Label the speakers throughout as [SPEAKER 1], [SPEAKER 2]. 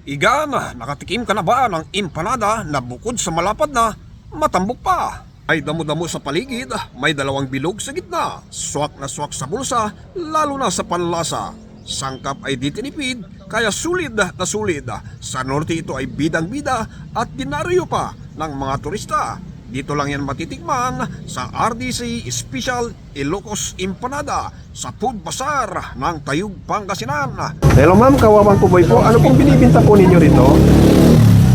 [SPEAKER 1] Igan, nakatikim ka na ba ng empanada na bukod sa malapad na, matambok pa? Ay damo-damo sa paligid, may dalawang bilog sa gitna, swak na swak sa bulsa, lalo na sa panlasa. Sangkap ay di tinipid, kaya sulid na sulid. Sa norte ito ay bidang-bida at dinaryo pa ng mga turista. Dito lang yan matitikman sa RDC Special Ilocos Empanada sa Food Bazaar ng Tayug, Pangasinan. Hello ma'am, Kawawang Kuboy po. Ano pong binibinta po ninyo rito?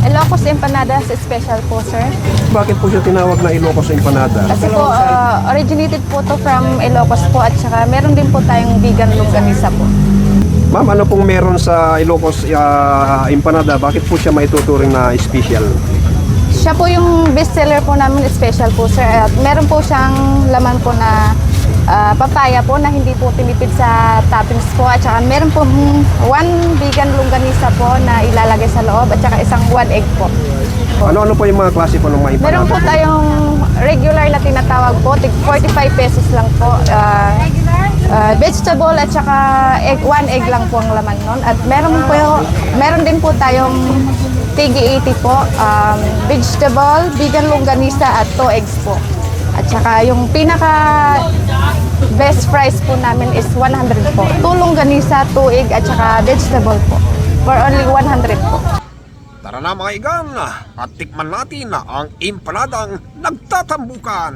[SPEAKER 2] Ilocos Empanadas Special po, sir.
[SPEAKER 1] Bakit po siya tinawag na Ilocos Empanada?
[SPEAKER 2] Kasi po, originated po to from Ilocos po at saka meron din po tayong vegan longganisa po.
[SPEAKER 1] Ma'am, ano pong meron sa Ilocos Empanada? Bakit po siya maituturing na special?
[SPEAKER 2] Siya po yung bestseller po namin, special po, sir. At meron po siyang laman po na papaya po na hindi po tinipid sa toppings po. At saka meron po one vegan longganisa po na ilalagay sa loob at saka isang one egg po.
[SPEAKER 1] Ano-ano po yung mga klase po ng mga empanada?
[SPEAKER 2] Meron po tayong regular na tinatawag po, 45 pesos lang po. Vegetable at saka egg, one egg lang po ang laman nun. At meron din po tayong TG 80 po, vegetable, vegan longganisa at 2 eggs po. At saka yung pinaka best price po namin is 100 po. 2 longganisa, 2 egg at saka vegetable po. For only 100 po.
[SPEAKER 1] Tara na mga igan, at tikman natin ang empanadang nagtatambukan.